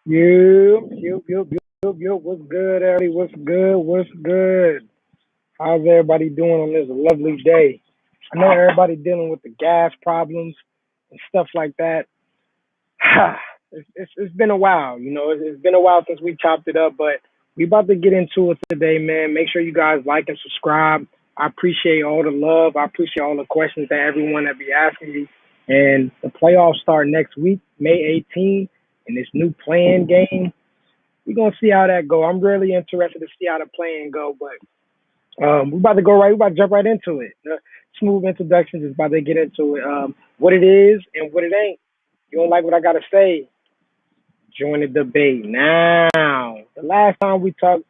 What's good, Ellie? What's good? What's good? How's everybody doing on this lovely day? I know everybody dealing with the gas problems and stuff like that. It's been a while, It's been a while since we chopped it up, but we about to get into it today, man. Make sure you guys like and subscribe. I appreciate all the love. I appreciate all the questions that everyone that be asking me. And the playoffs start next week, May 18th, and this new playing game. We're gonna see how that go. I'm really interested to see how the playing go, but we're about to go right. We're about to jump right into it. Smooth introductions is about to get into it. What it is and what it ain't. You don't like what I gotta say? Join the debate now. The last time we talked,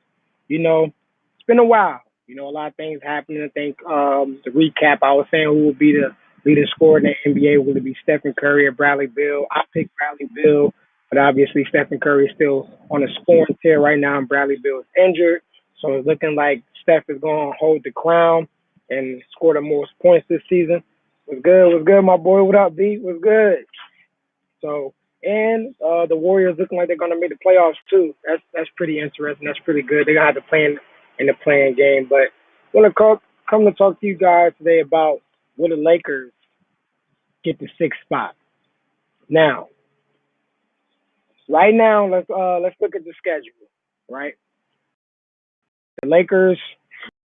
it's been a while. A lot of things happening. I think to recap, I was saying who will be the leading scorer in the NBA. Will it be Stephen Curry or Bradley Beal? I picked Bradley Beal, but obviously Stephen Curry is still on a scoring tear right now, and Bradley Beal is injured. So it's looking like Steph is going to hold the crown and score the most points this season. Was good, my boy. What up, B? Was good. So and the Warriors looking like they're going to make the playoffs too. That's pretty interesting. That's pretty good. They're going to have to play in the playing game. But I want to come to talk to you guys today about will the Lakers get the sixth spot. Now, right now, let's look at the schedule. Right, the Lakers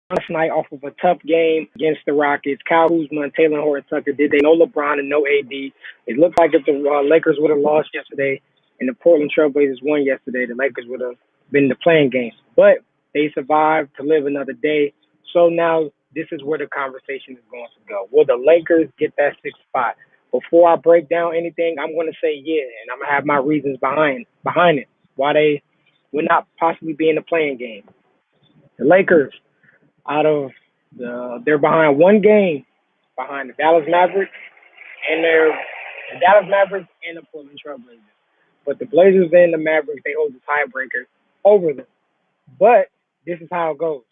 last night off of a tough game against the Rockets. Kyle Kuzma and Taylor Horton-Tucker did they no LeBron and no AD. It looked like if the Lakers would have lost yesterday and the Portland Trailblazers won yesterday, the Lakers would have been in the playing game. But they survived to live another day. So now this is where the conversation is going to go. Will the Lakers get that sixth spot? Before I break down anything, I'm going to say yeah, and I'm going to have my reasons behind it, why they would not possibly be in the playing game. The Lakers, they're behind one game behind the Dallas Mavericks and the Dallas Mavericks and the Portland Trailblazers. But the Blazers and the Mavericks, they hold the tiebreaker over them. But this is how it goes.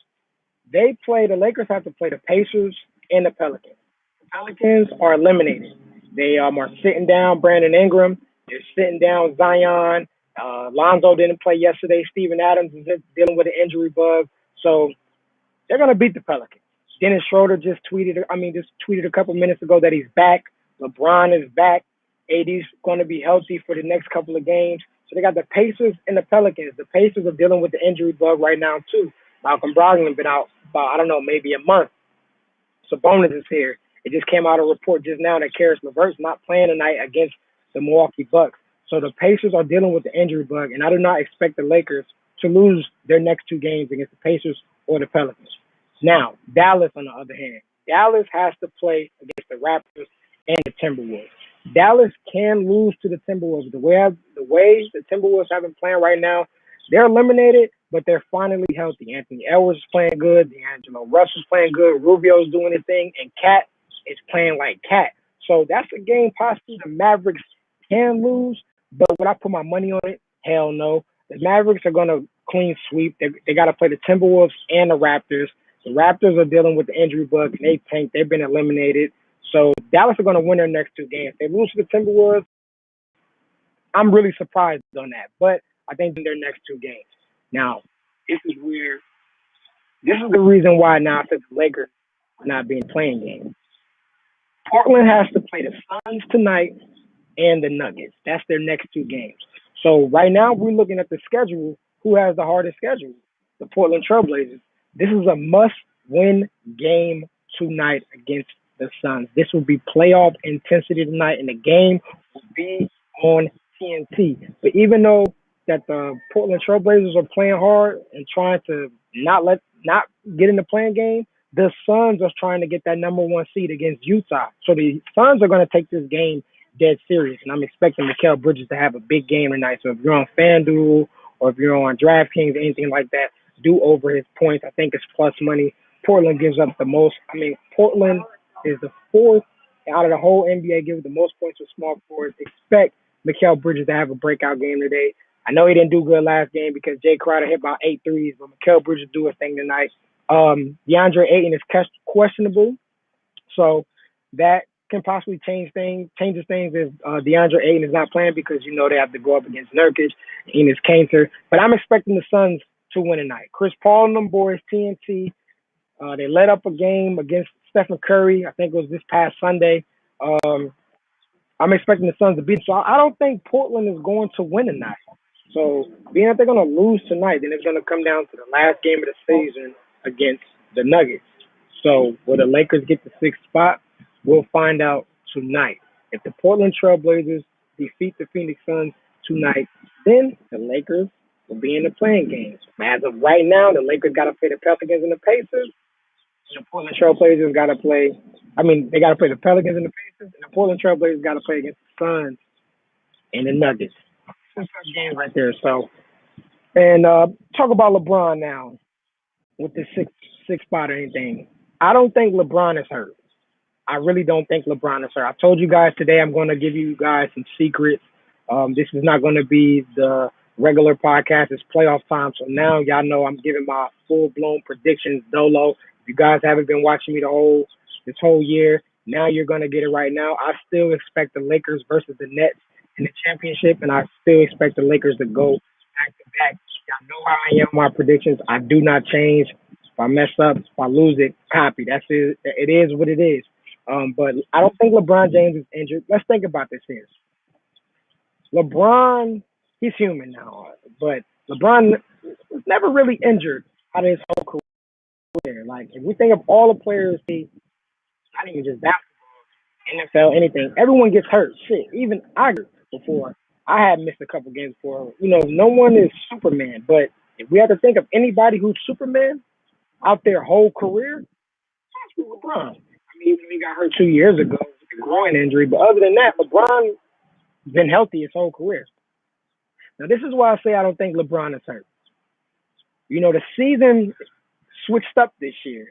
The Lakers have to play the Pacers and the Pelicans. The Pelicans are eliminated. They are sitting down Brandon Ingram. They're sitting down Zion. Lonzo didn't play yesterday. Steven Adams is dealing with an injury bug. So they're going to beat the Pelicans. Dennis Schroeder just tweeted a couple minutes ago that he's back. LeBron is back. AD's going to be healthy for the next couple of games. So they got the Pacers and the Pelicans. The Pacers are dealing with the injury bug right now, too. Malcolm Brogdon been out about, maybe a month. Sabonis is here. It just came out a report just now that Karis LeVert's not playing tonight against the Milwaukee Bucks. So the Pacers are dealing with the injury bug, and I do not expect the Lakers to lose their next two games against the Pacers or the Pelicans. Now, Dallas, on the other hand, Dallas has to play against the Raptors and the Timberwolves. Dallas can lose to the Timberwolves. The way the Timberwolves have been playing right now, they're eliminated, but they're finally healthy. Anthony Edwards is playing good. D'Angelo Russell's playing good. Rubio's doing his thing, and Cat is playing like Cat. So that's a game possibly the Mavericks can lose, but would I put my money on it? Hell no. The Mavericks are going to clean sweep. They got to play the Timberwolves and the Raptors. The Raptors are dealing with the injury bug, and they tanked. They've been eliminated. So Dallas are going to win their next two games. If they lose to the Timberwolves, I'm really surprised on that. But I think in their next two games. Now, this is the reason why now I said the Lakers are not being playing games. Portland has to play the Suns tonight and the Nuggets. That's their next two games. So right now we're looking at the schedule. Who has the hardest schedule? The Portland Trailblazers. This is a must-win game tonight against the Suns. This will be playoff intensity tonight, and the game will be on TNT. But even though that the Portland Trailblazers are playing hard and trying to not get in the playing game, the Suns are trying to get that number one seed against Utah. So the Suns are going to take this game dead serious, and I'm expecting Mikal Bridges to have a big game tonight. So if you're on FanDuel or if you're on DraftKings or anything like that, do over his points. I think it's plus money. Portland gives up the most. Portland is the fourth out of the whole NBA, gives the most points to small forwards. Expect Mikal Bridges to have a breakout game today. I know he didn't do good last game because Jay Crowder hit about 8 threes, but Mikal Bridges do his thing tonight. DeAndre Ayton is questionable, so that can possibly changes things if DeAndre Ayton is not playing because they have to go up against Nurkic, Enes Kanter. But I'm expecting the Suns to win tonight. Chris Paul and them boys, TNT. They led up a game against Stephen Curry. I think it was this past Sunday. Um, I'm expecting the Suns to beat. So I don't think Portland is going to win tonight. So being that they're going to lose tonight, then it's going to come down to the last game of the season against the Nuggets. So will the Lakers get the sixth spot? We'll find out tonight. If the Portland Trailblazers defeat the Phoenix Suns tonight, then the Lakers will be in the playing games. As of right now, the Lakers got to play the Pelicans and the Pacers. And the Portland Trailblazers got to play. They got to play the Pelicans and the Pacers, and the Portland Trailblazers got to play against the Suns and the Nuggets. Some tough games right there. So, and talk about LeBron now with the six spot or anything. I don't think LeBron is hurt. I really don't think LeBron is hurt. I told you guys today I'm going to give you guys some secrets. This is not going to be the regular podcast. It's playoff time. So now y'all know I'm giving my full-blown predictions dolo. If you guys haven't been watching me this whole year, now you're going to get it right now. I still expect the Lakers versus the Nets in the championship, and I still expect the Lakers to go back-to-back. Y'all know how I am with my predictions. I do not change. If I mess up, if I lose it, copy. That's it. It is what it is. But I don't think LeBron James is injured. Let's think about this here. LeBron, he's human now, but LeBron was never really injured out of his whole career. Like, if we think of all the players, not even just basketball, NFL, anything, everyone gets hurt. Shit, even I got before. I had missed a couple games before. No one is Superman, but if we have to think of anybody who's Superman out their whole career, that's LeBron. He got hurt 2 years ago with a groin injury, but other than that, LeBron been healthy his whole career. Now, this is why I say I don't think LeBron is hurt. The season switched up this year.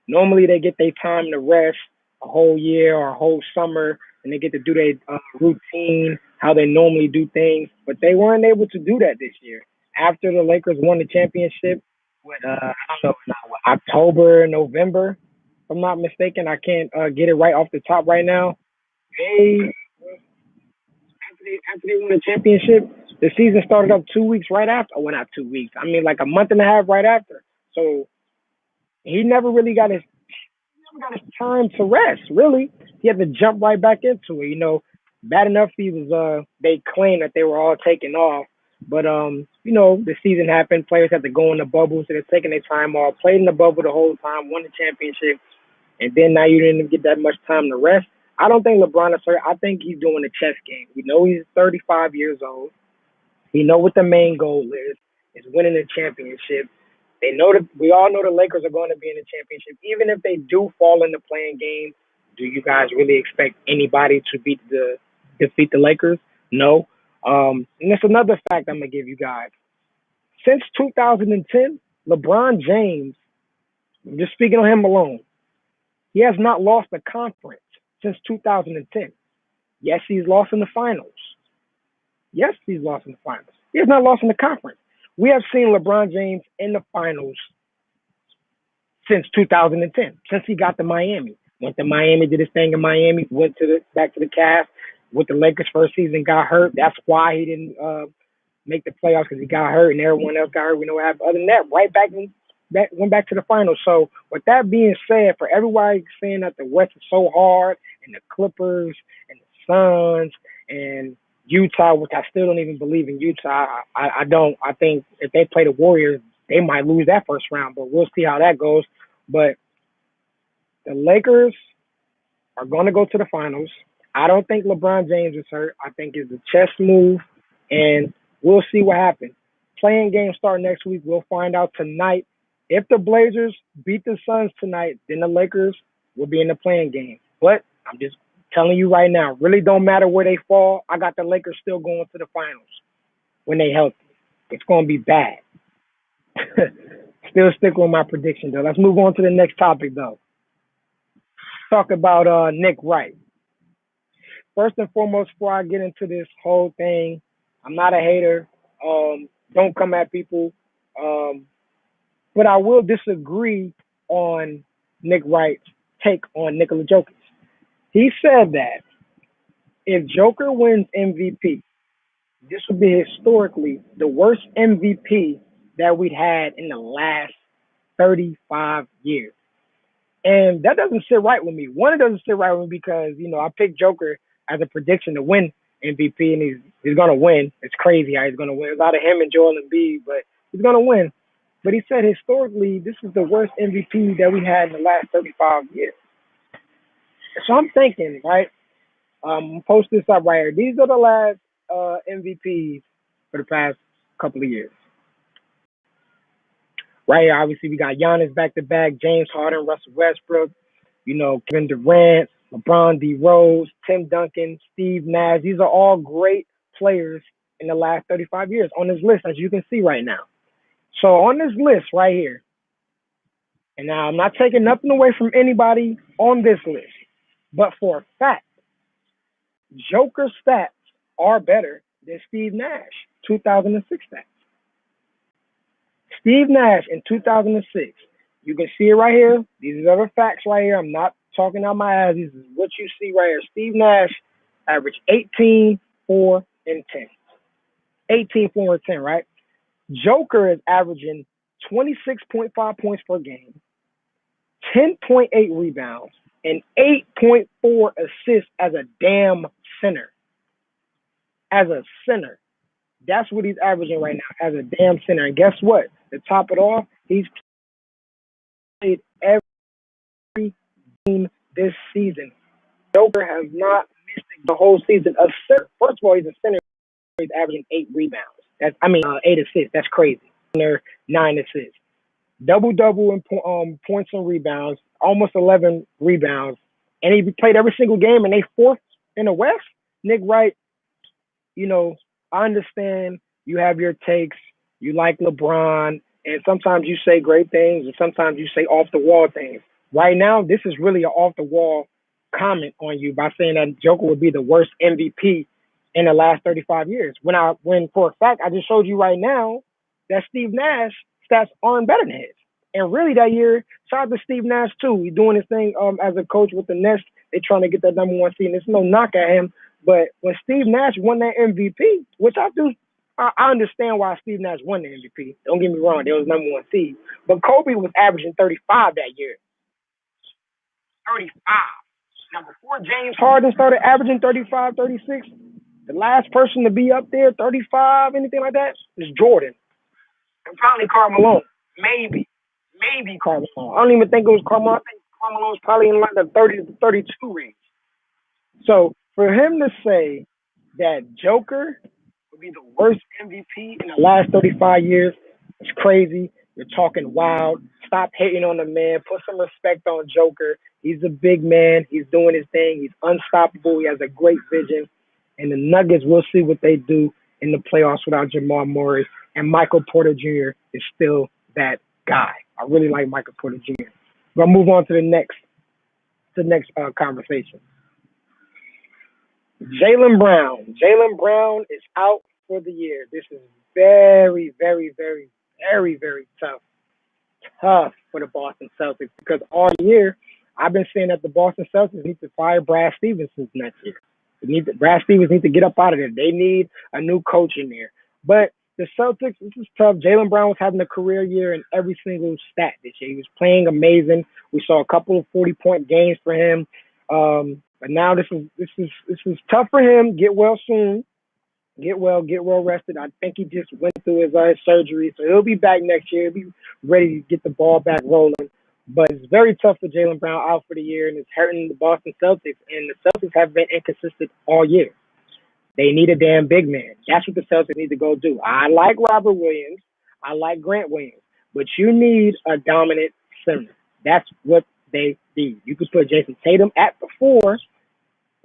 Normally they get their time to rest a whole year or a whole summer, and they get to do their routine, how they normally do things, but they weren't able to do that this year. After the Lakers won the championship, I don't know, October, November, if I'm not mistaken, I can't get it right off the top right now. After they won the championship, the season started up 2 weeks right after. Oh, well, not 2 weeks. Like a month and a half right after. So he never really got his time to rest. Really, he had to jump right back into it. Bad enough he was. They claimed that they were all taking off, but the season happened. Players had to go in the bubble, so they're taking their time off. Played in the bubble the whole time, won the championship, and then now you didn't get that much time to rest. I don't think LeBron is hurt. I think he's doing a chess game. We know he's 35 years old. We know what the main goal is winning the championship. We all know the Lakers are going to be in the championship. Even if they do fall in the playing game, do you guys really expect anybody to defeat the Lakers? No. And that's another fact I'm going to give you guys. Since 2010, LeBron James, I'm just speaking on him alone, he has not lost a conference since 2010. Yes, he's lost in the finals. He has not lost in the conference. We have seen LeBron James in the finals since 2010, since he got to Miami. Went to Miami, did his thing in Miami, went back to the Cavs with the Lakers first season, got hurt. That's why he didn't make the playoffs, because he got hurt and everyone else got hurt. We know what happened. Other than that, went back to the finals. So with that being said, for everybody saying that the West is so hard and the Clippers and the Suns and Utah, which I still don't even believe in Utah. I don't. I think if they play the Warriors, they might lose that first round, but we'll see how that goes. But the Lakers are going to go to the finals. I don't think LeBron James is hurt. I think it's a chess move, and we'll see what happens. Playing games start next week. We'll find out tonight. If the Blazers beat the Suns tonight, then the Lakers will be in the playing game. But I'm just telling you right now, really don't matter where they fall. I got the Lakers still going to the finals when they healthy. It's going to be bad. Still stick with my prediction, though. Let's move on to the next topic, though. Talk about Nick Wright. First and foremost, before I get into this whole thing, I'm not a hater. Don't come at people. But I will disagree on Nick Wright's take on Nikola Jokic. He said that if Joker wins MVP, this would be historically the worst MVP that we'd had in the last 35 years. And that doesn't sit right with me. One, it doesn't sit right with me because, I picked Joker as a prediction to win MVP, and he's going to win. It's crazy how he's going to win. It's out of him and Joel Embiid, but he's going to win. But he said historically, this is the worst MVP that we had in the last 35 years. So I'm thinking, right? Post this up right here. These are the last MVPs for the past couple of years. Right here, obviously, we got Giannis back to back, James Harden, Russell Westbrook, Kevin Durant, LeBron D. Rose, Tim Duncan, Steve Nash. These are all great players in the last 35 years on this list, as you can see right now. So on this list right here, and now I'm not taking nothing away from anybody on this list, but for a fact, Joker stats are better than Steve Nash 2006 stats. Steve Nash in 2006, you can see it right here. These are the facts right here. I'm not talking out my ass. This is what you see right here. Steve Nash averaged 18, 4, and 10. 18, 4, and 10, right? Joker is averaging 26.5 points per game, 10.8 rebounds, and 8.4 assists as a damn center. As a center. That's what he's averaging right now as a damn center. And guess what? To top it off, he's played every game this season. Joker has not missed the whole season. A center. First of all, he's a center. He's averaging 8 rebounds. 8 assists. That's crazy. 9 assists. Double-double in points and rebounds. Almost 11 rebounds. And he played every single game, and they fourth in the West. Nick Wright, I understand you have your takes. You like LeBron, and sometimes you say great things, and sometimes you say off-the-wall things. Right now, this is really an off-the-wall comment on you by saying that Joker would be the worst MVP in the last 35 years. When for a fact, I just showed you right now that Steve Nash stats aren't better than his. And really that year, shout out to Steve Nash too. He's doing his thing as a coach with the Nets. They're trying to get that number 1 seed. And there's no knock at him. But when Steve Nash won that MVP, which I understand why Steve Nash won the MVP. Don't get me wrong, they was number 1 seed. But Kobe was averaging 35 that year. 35. Now, before James Harden started averaging 35, 36, the last person to be up there, 35, anything like that, is Jordan. And probably Karl Malone. Maybe Karl Malone. I don't even think it was Karl Malone. I think Karl Malone was probably in like the 30 to 32 range. So for him to say that Joker would be the worst MVP in the last 35 years, it's crazy. You're talking wild. Stop hating on the man. Put some respect on Joker. He's a big man. He's doing his thing. He's unstoppable. He has a great vision. And the Nuggets, we'll see what they do in the playoffs without Jamal Murray. And Michael Porter Jr. is still that guy. I really like Michael Porter Jr. We're going to move on to the next conversation. Jaylen Brown. Jaylen Brown is out for the year. This is very, very, very, very, very tough for the Boston Celtics because all year I've been saying that the Boston Celtics need to fire Brad Stevens next year. Brad Stevens needs to get up out of there. They need a new coach in there. But the Celtics, this is tough. Jaylen Brown was having a career year in every single stat this year. He was playing amazing. We saw a couple of 40-point games for him. But now this is tough for him. Get well soon. Get well rested. I think he just went through his surgery, so he'll be back next year. He'll be ready to get the ball back rolling. But it's very tough for Jaylen Brown out for the year, and it's hurting the Boston Celtics. And the Celtics have been inconsistent all year. They need a damn big man. That's what the Celtics need to go do. I like Robert Williams. I like Grant Williams. But you need a dominant center. That's what they need. You could put Jason Tatum at the 4.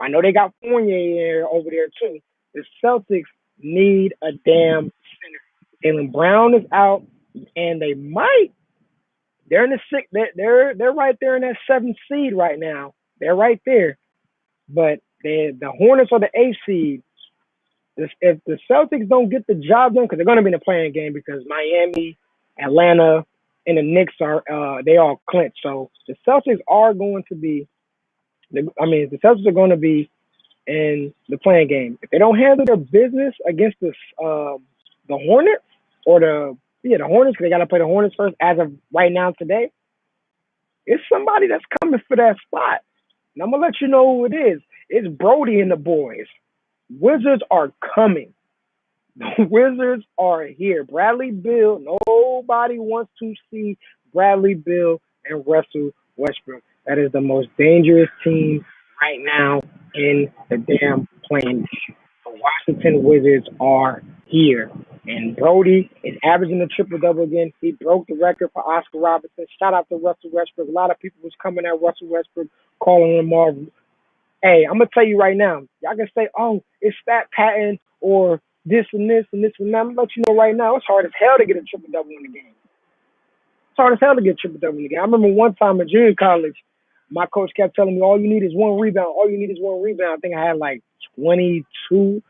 I know they got Fournier over there too. The Celtics need a damn center. Jaylen Brown is out, and they might. They're in the 6th. They're right there in that 7th seed right now. They're right there, but the Hornets are the 8th seed. If the Celtics don't get the job done, because they're going to be in the playing game, because Miami, Atlanta, and the Knicks are they all clinched. So the Celtics are going to be The Celtics are going to be in the playing game. If they don't handle their business against the Hornets or the Hornets, because they got to play the Hornets first. As of right now today, it's somebody that's coming for that spot, and I'm gonna let you know who it is. It's Brody and the boys. Wizards are coming. The Wizards are here. Bradley Beal. Nobody wants to see Bradley Beal and Russell Westbrook. That is the most dangerous team right now in the damn playing game. The Washington Wizards are here. And Brody is averaging a triple double again. He broke the record for Oscar Robertson. Shout out to Russell Westbrook. A lot of people was coming at Russell Westbrook, calling him off. Hey, I'm gonna tell you right now. Y'all can say, "Oh, it's stat pattern or this and this and this and that." I'm gonna let you know right now. It's hard as hell to get a triple double in the game. It's hard as hell to get a triple double in the game. I remember one time in junior college, my coach kept telling me, "All you need is one rebound. All you need is one rebound." I think I had like 22,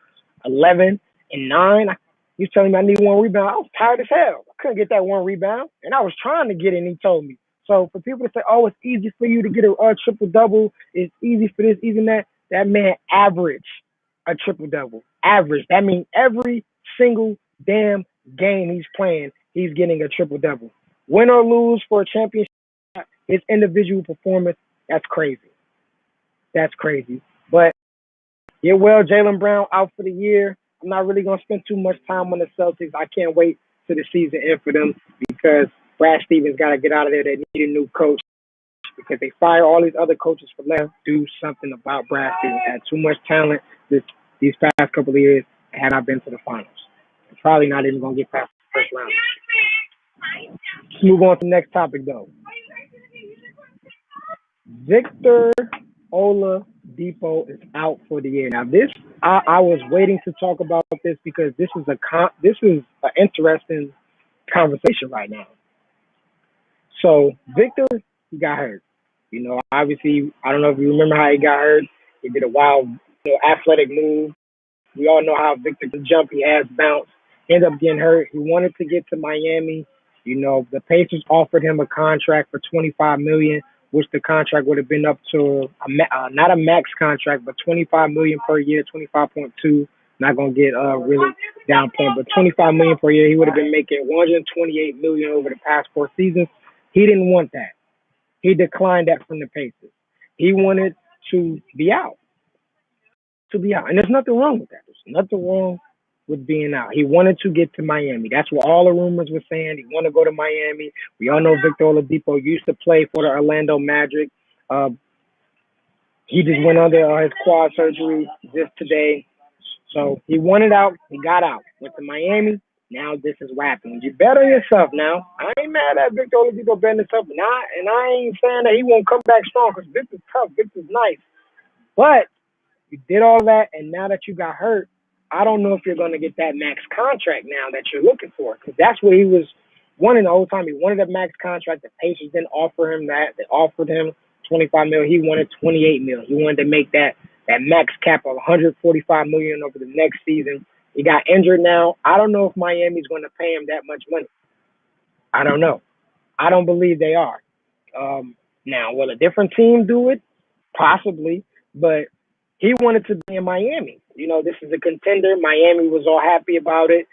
11, and 9. He was telling me I need one rebound. I was tired as hell. I couldn't get that one rebound, and I was trying to get it, and he told me. So for people to say, "Oh, it's easy for you to get a triple double. It's easy for this, easy that," that man averaged a triple double. Average. That means every single damn game he's playing, he's getting a triple double. Win or lose for a championship, his individual performance, that's crazy. That's crazy. But yeah, well, Jaylen Brown out for the year. I'm not really gonna spend too much time on the Celtics. I can't wait to the season end for them because Brad Stevens got to get out of there. They need a new coach because they fire all these other coaches for left. Do something about Brad Stevens. Had too much talent these past couple of years. Had not been to the finals. Probably not even gonna get past the first round. Let's move on to the next topic though. Victor Oladipo is out for the year. Now this, I was waiting to talk about this because this is an interesting conversation right now. So Victor, he got hurt. Obviously, I don't know if you remember how he got hurt. He did a wild, athletic move. We all know how Victor can jump. He has bounce. Ended up getting hurt. He wanted to get to Miami. The Pacers offered him a contract for $25 million, which the contract would have been up to not a max contract, but $25 million per year, 25.2. Not gonna get really down point, but $25 million per year. He would have been making $128 million over the past 4 seasons. He didn't want that. He declined that from the Pacers. He wanted to be out. And there's nothing wrong with that. There's nothing wrong with being out. He wanted to get to Miami. That's what all the rumors were saying. He wanted to go to Miami. We all know Victor Oladipo used to play for the Orlando Magic. Uh, he just went under his quad surgery just today. So he wanted out. He got out. Went to Miami. Now this is what happened. You bet on yourself now. I ain't mad at Victor Oladipo betting himself. And I ain't saying that he won't come back strong because Victor's tough. Victor's nice. But you did all that, and now that you got hurt, I don't know if you're going to get that max contract now that you're looking for, because that's what he was wanting the whole time. He wanted a max contract. The Pacers didn't offer him that. They offered him $25 million. He wanted $28 million. He wanted to make that max cap of $145 million over the next season. He got injured now. I don't know if Miami's going to pay him that much money. I don't know. I don't believe they are. Now, will a different team do it? Possibly, but he wanted to be in Miami. This is a contender. Miami was all happy about it.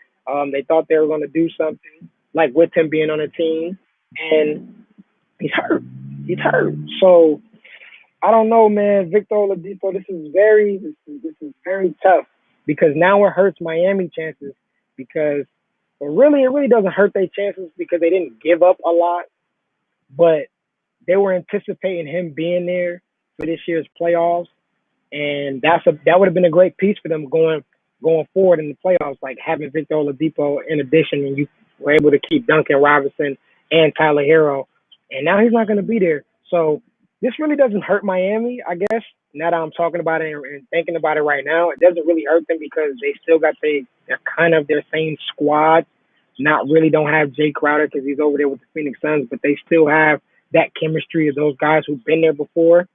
They thought they were going to do something, like with him being on a team, and he's hurt. He's hurt. So I don't know, man. Victor Oladipo, this is very tough because now it hurts Miami chances because it really doesn't hurt their chances because they didn't give up a lot, but they were anticipating him being there for this year's playoffs. And that would have been a great piece for them going forward in the playoffs, like having Victor Oladipo in addition, and you were able to keep Duncan Robinson and Tyler Hero. And now he's not going to be there. So this really doesn't hurt Miami, I guess. Now that I'm talking about it and thinking about it right now, it doesn't really hurt them because they still got they're kind of their same squad. Don't have Jay Crowder because he's over there with the Phoenix Suns, but they still have that chemistry of those guys who've been there before.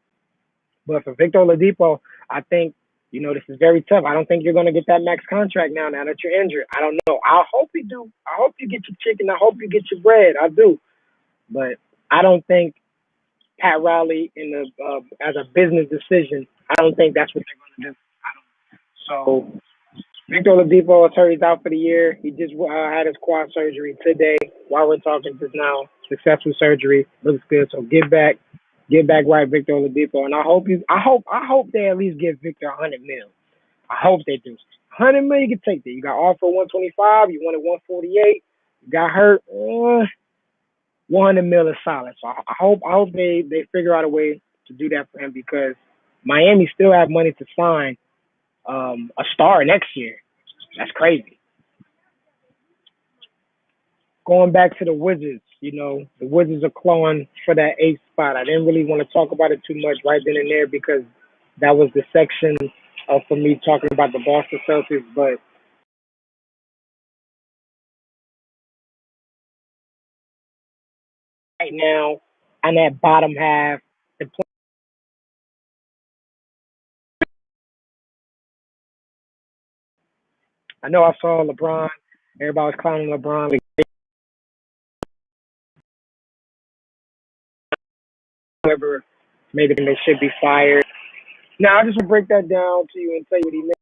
But for Victor Oladipo, I think, this is very tough. I don't think you're going to get that max contract now that you're injured. I don't know. I hope you do. I hope you get your chicken. I hope you get your bread. I do. But I don't think Pat Riley in the as a business decision. I don't think that's what they're going to do. So Victor Oladipo is hurt. He's out for the year. He just had his quad surgery today. While we're talking just now, successful surgery, looks good. So get back right, Victor Oladipo. And I hope they at least give Victor 100 mil. I hope they do. 100 mil, you can take that. You got offered 125. You wanted 148. You got hurt. 100 mil is solid. So I hope they figure out a way to do that for him because Miami still have money to sign a star next year. That's crazy. Going back to the Wizards, the Wizards are clawing for that eighth spot. I didn't really want to talk about it too much right then and there because that was the section for me talking about the Boston Celtics. But right now, on that bottom half, the I know I saw LeBron. Everybody was clowning LeBron. Like, whoever maybe they should be fired. Now I just want to break that down to you and tell you what he meant.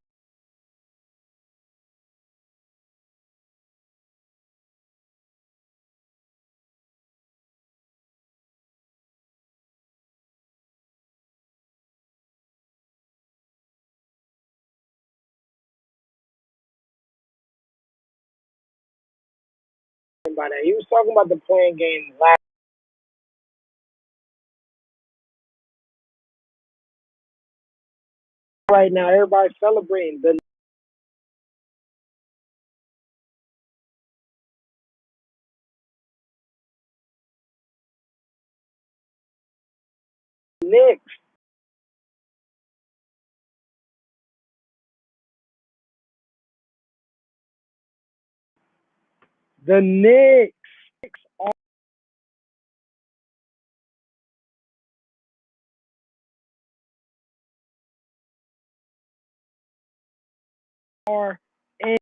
By that. He was talking about the playing game last right now. Everybody's celebrating the Knicks. The Knicks are in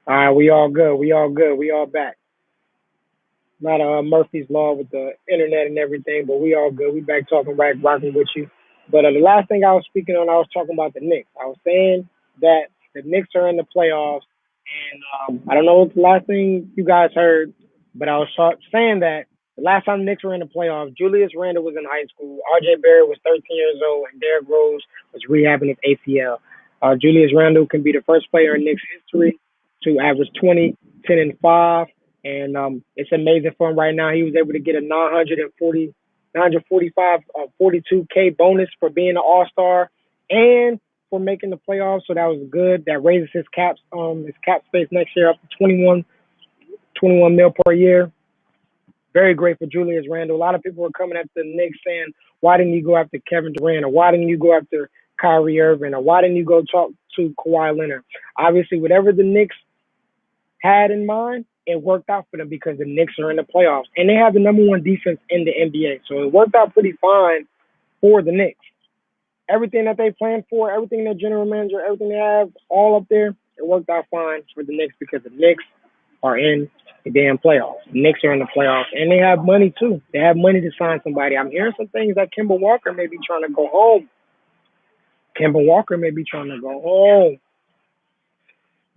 all right, we all good. We all good. We all back. Not Murphy's Law with the internet and everything, but we all good. We back talking right, rocking with you. But the last thing I was speaking on, I was talking about the Knicks. I was saying that the Knicks are in the playoffs, and I don't know what the last thing you guys heard, but I was saying that the last time the Knicks were in the playoffs, Julius Randle was in high school, R.J. Barrett was 13 years old, and Derrick Rose was rehabbing his ACL. Julius Randle can be the first player in Knicks history to average 20, 10, and 5. And it's amazing for him right now. He was able to get a 945, 42K bonus for being an All Star and for making the playoffs. So that was good. That raises his cap space next year up to 21 mil per year. Very great for Julius Randle. A lot of people were coming at the Knicks saying, why didn't you go after Kevin Durant, or why didn't you go after Kyrie Irving, or why didn't you go talk to Kawhi Leonard? Obviously, whatever the Knicks had in mind, it worked out for them because the Knicks are in the playoffs and they have the number one defense in the NBA. So it worked out pretty fine for the Knicks. everything that they planned for, everything their general manager, everything they have, all up there, it worked out fine for the Knicks because the Knicks are in the damn playoffs. The Knicks are in the playoffs, and they have money too. They have money to sign somebody. I'm hearing some things that Kemba Walker may be trying to go home. Kemba Walker may be trying to go home.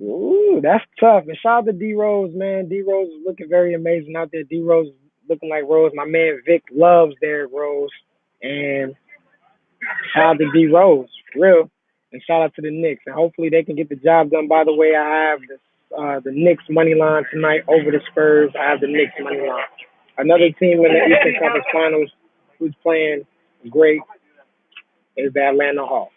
Ooh, that's tough. And shout out to D Rose, man. D Rose is looking very amazing out there. D Rose is looking like Rose. My man Vic loves Derrick Rose. And shout out to D Rose, for real. And shout out to the Knicks. And hopefully they can get the job done. By the way, I have the Knicks money line tonight over the Spurs. I have the Knicks money line. Another team in the Eastern Conference Finals who's playing great is the Atlanta Hawks.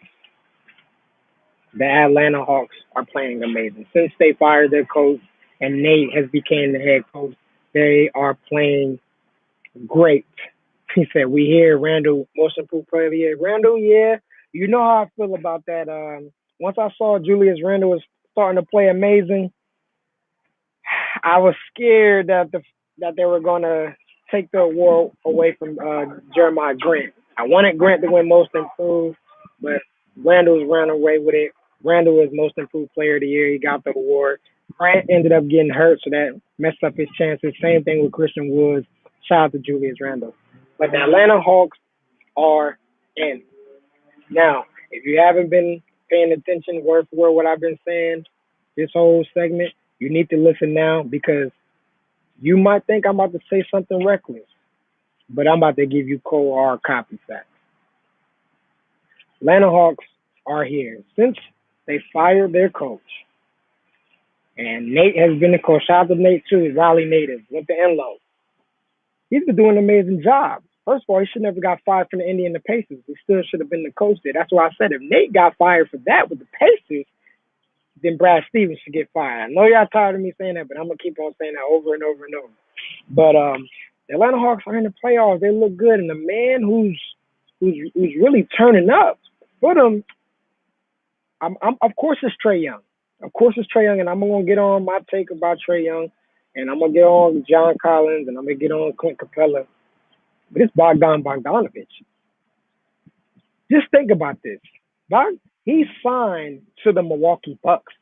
The Atlanta Hawks are playing amazing. Since they fired their coach and Nate has become the head coach, they are playing great. He said, "We hear Randall, most improved player of the year." Randall, yeah, you know how I feel about that. Once I saw Julius Randall was starting to play amazing, I was scared that they were going to take the award away from Jeremiah Grant. I wanted Grant to win most improved, but Randall's ran away with it. Randall is most improved player of the year. He got the award. Grant ended up getting hurt, so that messed up his chances. Same thing with Christian Woods. Shout out to Julius Randall. But the Atlanta Hawks are in. Now, if you haven't been paying attention word for word what I've been saying this whole segment, you need to listen now because you might think I'm about to say something reckless, but I'm about to give you cold hard copy facts. Atlanta Hawks are here. Since they fired their coach, and Nate has been the coach. Shout out to Nate too, Raleigh native, went to Enloe. He's been doing an amazing job. First of all, he should never got fired from the Indiana Pacers. He still should have been the coach there. That's why I said if Nate got fired for that with the Pacers, then Brad Stevens should get fired. I know y'all tired of me saying that, but I'm gonna keep on saying that over and over and over. But the Atlanta Hawks are in the playoffs. They look good, and the man who's really turning up for them, of course it's Trae Young. Of course it's Trae Young, and I'm gonna get on my take about Trae Young, and I'm gonna get on John Collins, and I'm gonna get on Clint Capella. But it's Bogdanovich. Just think about this. He signed to the Milwaukee Bucks.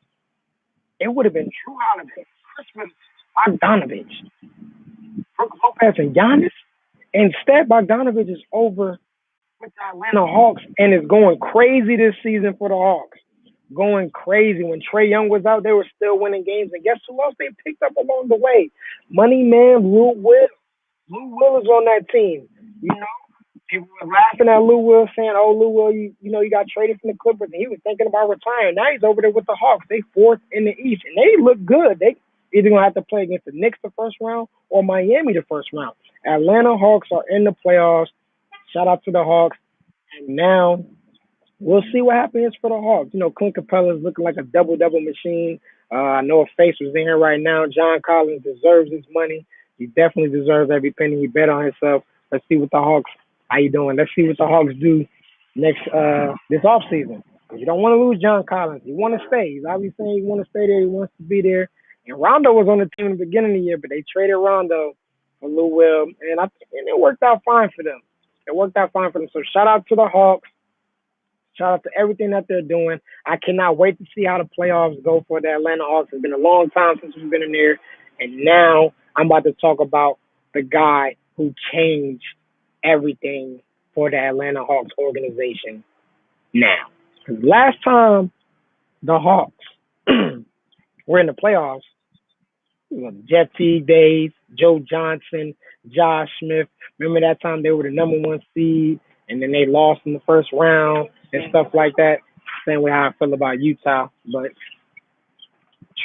It would have been true holiday Christmas Bogdanovich, Brook Lopez, and Giannis. Instead, Bogdanovich is over with the Atlanta Hawks and is going crazy this season for the Hawks. Going crazy. When Trae Young was out, they were still winning games. And guess who else they picked up along the way? Money Man, Lou Will. Lou Will is on that team. You know, people were laughing at Lou Will, saying, "Oh, Lou Will, you got traded from the Clippers, and he was thinking about retiring." Now he's over there with the Hawks. They fourth in the East, and they look good. They either gonna have to play against the Knicks the first round or Miami the first round. Atlanta Hawks are in the playoffs. Shout out to the Hawks. And now we'll see what happens for the Hawks. You know, Clint Capella is looking like a double-double machine. I know Faise was in here right now. John Collins deserves his money. He definitely deserves every penny he bet on himself. Let's see what the Hawks. How you doing? Let's see what the Hawks do next this offseason. You don't want to lose John Collins. You want to stay. He's obviously saying he wants to stay there. He wants to be there. And Rondo was on the team in the beginning of the year, but they traded Rondo for Lou Will, and it worked out fine for them. It worked out fine for them. So shout out to the Hawks. Shout out to everything that they're doing. I cannot wait to see how the playoffs go for the Atlanta Hawks. It's been a long time since we've been in there. And now I'm about to talk about the guy who changed everything for the Atlanta Hawks organization now. Because last time the Hawks were in the playoffs, Jet T days, Joe Johnson, Josh Smith. Remember that time they were the number one seed and then they lost in the first round and stuff like that. Same way how I feel about Utah. But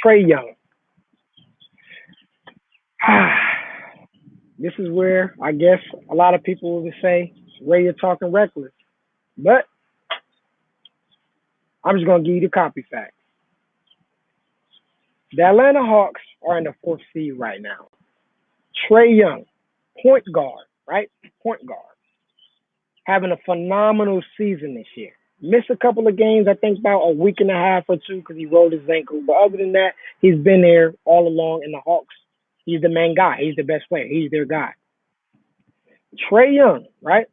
Trae Young. This is where I guess a lot of people will say, Ray, you're talking reckless. But I'm just going to give you the copy fact. The Atlanta Hawks are in the fourth seed right now. Trae Young, point guard, right? Point guard. Having a phenomenal season this year. Missed a couple of games, I think about a week and a half or two because he rolled his ankle. But other than that, he's been there all along in the Hawks. He's the main guy. He's the best player. He's their guy. Trae Young, right,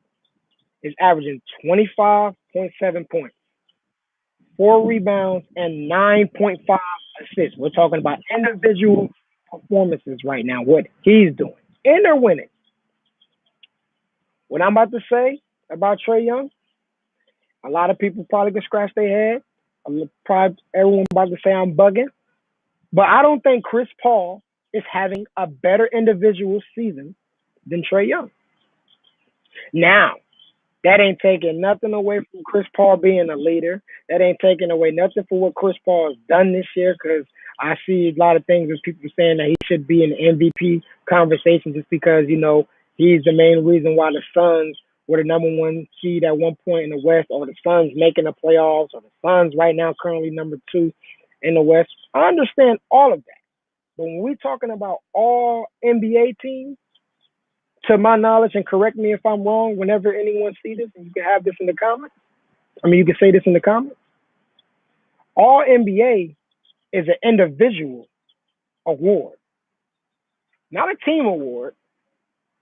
is averaging 25 points, 4 rebounds, and 9.5 assists. We're talking about individual performances right now, what he's doing. And they're winning. What I'm about to say about Trae Young, a lot of people probably could scratch their head. Probably everyone about to say I'm bugging. But I don't think Chris Paul is having a better individual season than Trae Young. Now, that ain't taking nothing away from Chris Paul being a leader. That ain't taking away nothing for what Chris Paul has done this year, because I see a lot of things as people saying that he should be in the MVP conversation just because, he's the main reason why the Suns were the number one seed at one point in the West, or the Suns making the playoffs, or the Suns right now currently number 2 in the West. I understand all of that. But when we're talking about all NBA teams, to my knowledge, and correct me if I'm wrong, whenever anyone sees this, and you can have this in the comments. You can say this in the comments. All NBA is an individual award, not a team award.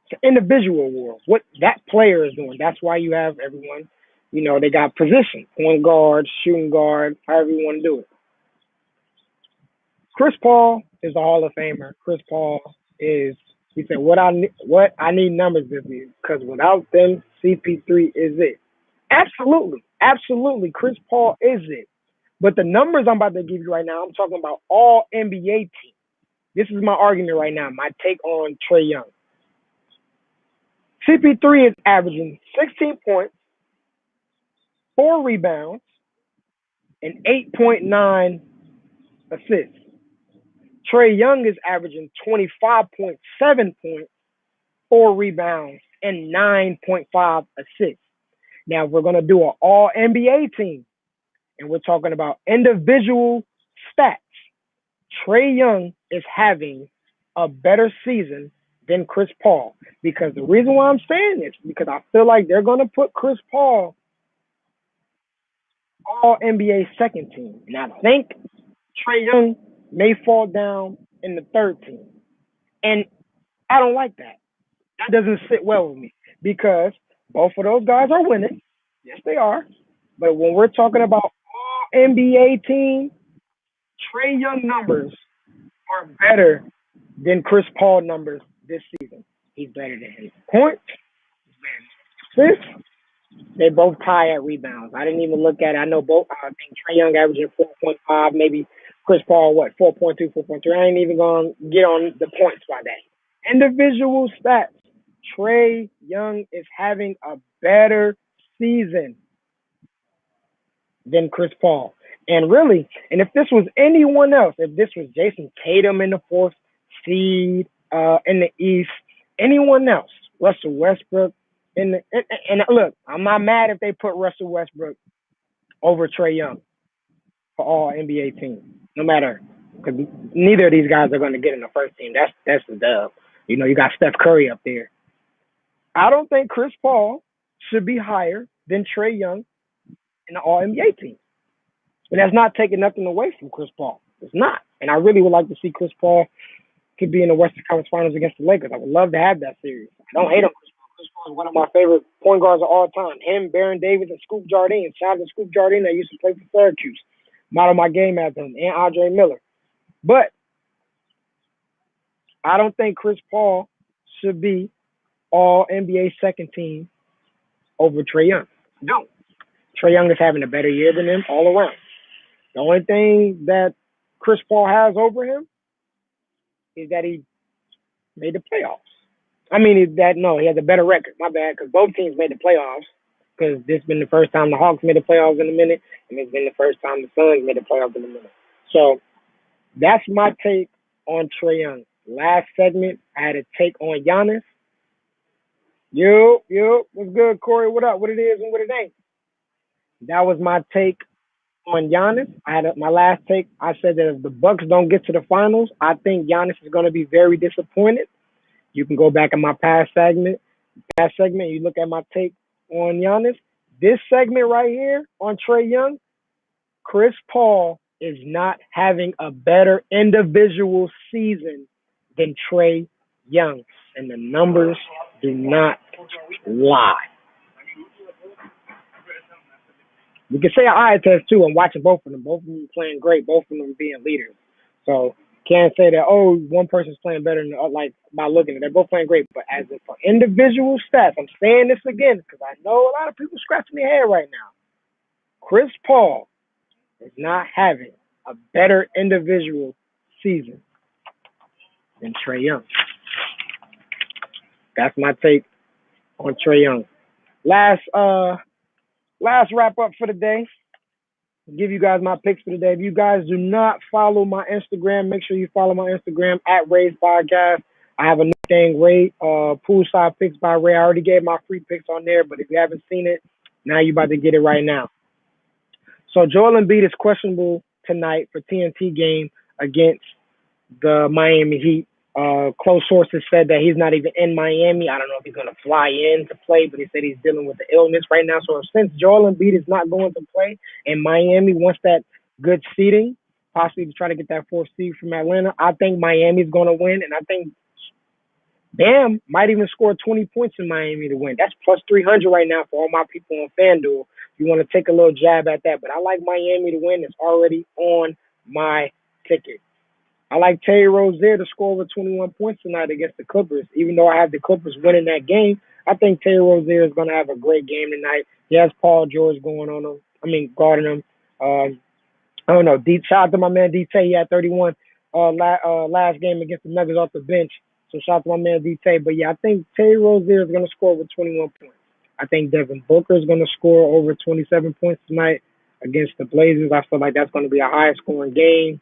It's an individual award. What that player is doing. That's why you have everyone, they got position, point guard, shooting guard, however you want to do it. Chris Paul is a Hall of Famer. Chris Paul is, he said, what I need numbers this year, because without them, CP3 is it. Absolutely. Chris Paul is it. But the numbers I'm about to give you right now, I'm talking about all NBA teams. This is my argument right now, my take on Trae Young. CP3 is averaging 16 points, 4 rebounds, and 8.9 assists. Trae Young is averaging 25.7 points, 4 rebounds, and 9.5 assists. Now, we're going to do an all-NBA team, and we're talking about individual stats. Trae Young is having a better season than Chris Paul, because the reason why I'm saying this, because I feel like they're going to put Chris Paul all-NBA second team, and I think Trae Young may fall down in the third team, and I don't like that. That doesn't sit well with me, because both of those guys are winning. Yes, they are. But when we're talking about all NBA team, Trae Young numbers are better than Chris Paul numbers this season. He's better than his points. Assists. They both tie at rebounds. I didn't even look at it. I know both. I think Trae Young averaging 4.5, maybe Chris Paul, 4.2, 4.3. I ain't even going to get on the points by that. Individual stats. Trae Young is having a better season than Chris Paul. And really, and if this was anyone else, if this was Jason Tatum in the 4th seed in the East, anyone else, Russell Westbrook, and look, I'm not mad if they put Russell Westbrook over Trae Young for all NBA teams, no matter, because neither of these guys are going to get in the first team. That's the dub. You got Steph Curry up there. I don't think Chris Paul should be higher than Trae Young in the all NBA team. And that's not taking nothing away from Chris Paul. It's not. And I really would like to see Chris Paul could be in the Western Conference Finals against the Lakers. I would love to have that series. I don't hate on Chris Paul. Chris Paul is one of my favorite point guards of all time. Him, Baron Davis, and Scoop Jardine. Shout out to Scoop Jardine that used to play for Syracuse. Model my game after him, and Andre Miller. But I don't think Chris Paul should be all NBA second team over Trae Young. No. Trae Young is having a better year than him all around. The only thing that Chris Paul has over him is that he made the playoffs. He has a better record. My bad, because both teams made the playoffs. Because this has been the first time the Hawks made the playoffs in a minute, and it's been the first time the Suns made the playoffs in a minute. So that's my take on Trae Young. Last segment, I had a take on Giannis. Yo, what's good, Corey? What up? What it is and what it ain't. That was my take on Giannis. My last take, I said that if the Bucks don't get to the finals, I think Giannis is going to be very disappointed. You can go back in my past segment, you look at my take on Giannis. This segment right here on Trae Young, Chris Paul is not having a better individual season than Trae Young. And the numbers do not lie. You can say an eye test too. I'm watching both of them. Both of them playing great. Both of them being leaders. So can't say that one person's playing better than the other, like by looking at it. They're both playing great. But as for individual stats, I'm saying this again because I know a lot of people scratching their head right now. Chris Paul is not having a better individual season than Trae Young. That's my take on Trae Young. Last wrap up for the day. Give you guys my picks for the day. If you guys do not follow my Instagram, make sure you follow my Instagram at Ray's Podcast. I have a new thing, Ray, Poolside Picks by Ray. I already gave my free picks on there, but if you haven't seen it, now you're about to get it right now. So Joel Embiid is questionable tonight for TNT game against the Miami Heat. Close sources said that he's not even in Miami. I don't know if he's going to fly in to play, but he said he's dealing with the illness right now. So since Joel Embiid is not going to play and Miami wants that good seeding, possibly to try to get that fourth seed from Atlanta, I think Miami's going to win, and I think Bam might even score 20 points in Miami to win. That's plus 300 right now for all my people on FanDuel. If you want to take a little jab at that, but I like Miami to win. It's already on my ticket. I like Terry Rozier to score over 21 points tonight against the Clippers. Even though I have the Clippers winning that game, I think Terry Rozier is going to have a great game tonight. He has Paul George guarding him. I don't know. Shout out to my man DT. He had 31 last game against the Nuggets off the bench. So shout out to my man DT. But yeah, I think Terry Rozier is going to score over 21 points. I think Devin Booker is going to score over 27 points tonight against the Blazers. I feel like that's going to be a high scoring game.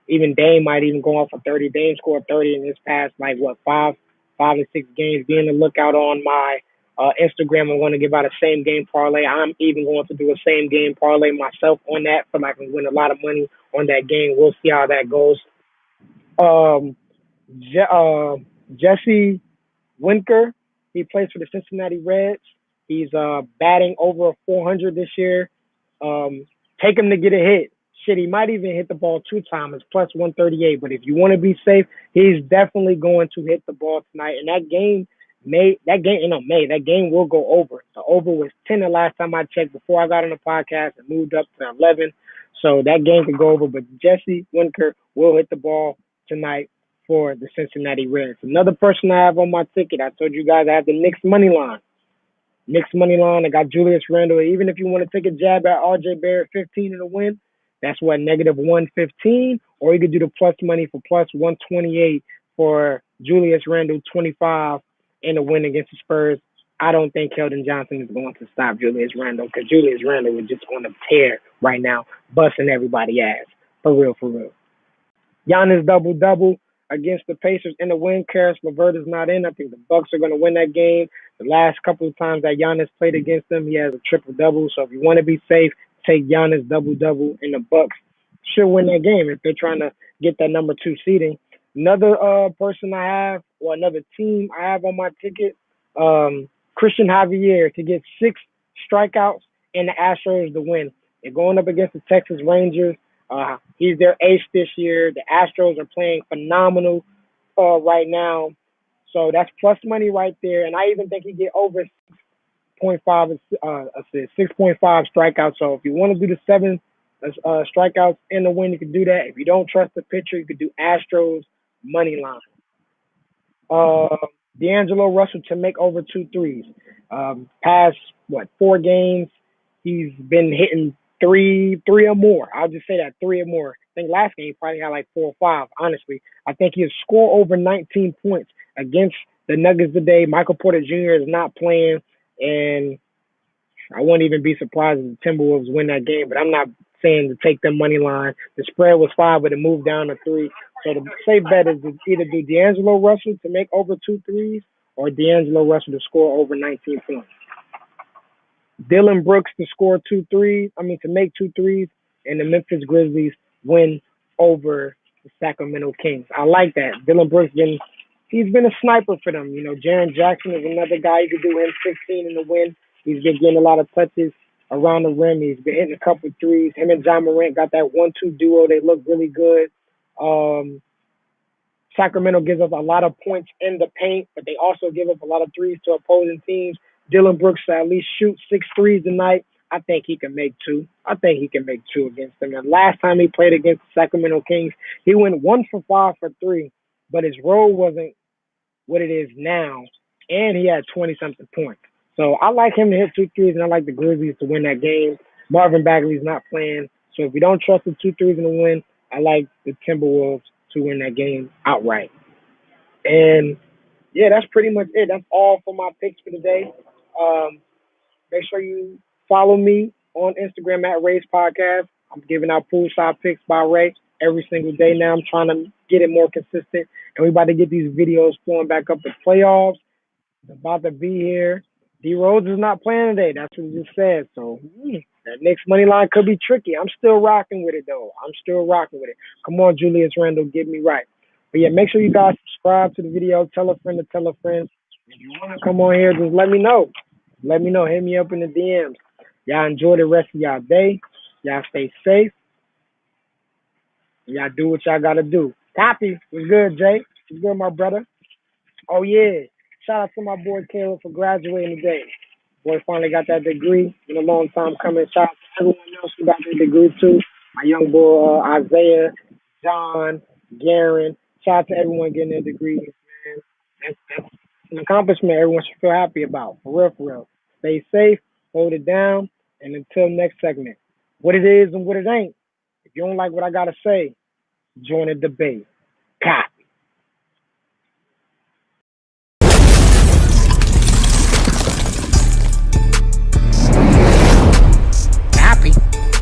Even Dame might even go off for 30. Dame scored 30 in his past, five to six games. Be on the lookout on my Instagram. I'm going to give out a same game parlay. I'm even going to do a same game parlay myself on that. Feel like I can win a lot of money on that game. We'll see how that goes. Jesse Winker, he plays for the Cincinnati Reds. He's batting over 400 this year. Take him to get a hit. Shit, he might even hit the ball 2 times. It's plus 138. But if you want to be safe, he's definitely going to hit the ball tonight. And that game will go over. The over was 10 the last time I checked before I got on the podcast. It moved up to 11. So that game could go over. But Jesse Winker will hit the ball tonight for the Cincinnati Reds. Another person I have on my ticket, I told you guys I have the Knicks money line. Knicks money line. I got Julius Randle. Even if you want to take a jab at RJ Barrett 15 in the win, that's what, negative 115, or you could do the plus money for plus 128 for Julius Randle 25 in the win against the Spurs. I don't think Keldon Johnson is going to stop Julius Randle because Julius Randle is just on a tear right now, busting everybody's ass. For real. Giannis double-double against the Pacers in the win. Karis LeVert is not in. I think the Bucks are going to win that game. The last couple of times that Giannis played against them, he has a triple-double. So if you want to be safe, take Giannis double-double, and the Bucks should win that game if they're trying to get that number 2 seeding. Another person I have, or another team I have on my ticket, Christian Javier to get 6 strikeouts and the Astros to win. They're going up against the Texas Rangers. He's their ace this year. The Astros are playing phenomenal right now. So that's plus money right there. And I even think he get over 6.5 assists, 6.5 strikeouts. So if you want to do the 7 strikeouts in the win, you can do that. If you don't trust the pitcher, you could do Astros money line. D'Angelo Russell to make over 2 threes. Past 4 games, he's been hitting three or more. I'll just say that 3 or more. I think last game he probably had 4 or 5. Honestly, I think he'll score over 19 points against the Nuggets today. Michael Porter Jr. is not playing, and I wouldn't even be surprised if the Timberwolves win that game. But I'm not saying to take them money line. The spread was 5, but it moved down to 3. So the safe bet is to either do D'Angelo Russell to make over 2 threes or D'Angelo Russell to score over 19 points. Dylan Brooks to make 2 threes, and the Memphis Grizzlies win over the Sacramento Kings. I like that. Dylan Brooks he's been a sniper for them. Jaren Jackson is another guy. You could do him 16 in the win. He's been getting a lot of touches around the rim. He's been hitting a couple of threes. Him and John Morant got that 1-2 duo. They look really good. Sacramento gives up a lot of points in the paint, but they also give up a lot of threes to opposing teams. Dylan Brooks to at least shoot 6 threes tonight. I think he can make two. I think he can make two against them. And last time he played against the Sacramento Kings, he went 1 for 5 for 3, but his role wasn't what it is now, and he had 20 something points. So I like him to hit 2 threes, and I like the Grizzlies to win that game. Marvin Bagley's not playing, so if you don't trust the 2 threes in the win, I like the Timberwolves to win that game outright. And yeah, that's pretty much it. That's all for my picks for today. Um, Make sure you follow me on Instagram at Ray's Podcast. I'm giving out poolside picks by Ray every single day now. I'm trying to get it more consistent, and we about to get these videos flowing back up the playoffs. It's about to be here. D Rose is not playing today. That's what he just said. So that next money line could be tricky. I'm still rocking with it though. I'm still rocking with it. Come on, Julius Randle, get me right. But yeah, make sure you guys subscribe to the video. Tell a friend to tell a friend. If you want to come on here, just let me know. Let me know. Hit me up in the DMs. Y'all enjoy the rest of y'all day. Y'all stay safe. Y'all do what y'all gotta do. KOPY, what's good, Jay? What's good, my brother? Oh yeah. Shout out to my boy Caleb for graduating today. Boy finally got that degree. Been a long time coming. Shout out to everyone else who got their degree too. My young boy Isaiah, John, Garen. Shout out to everyone getting their degrees, man. That's an accomplishment everyone should feel happy about. For real, for real. Stay safe, hold it down, and until next segment. What it is and what it ain't. If you don't like what I gotta say, join the debate. KOPY.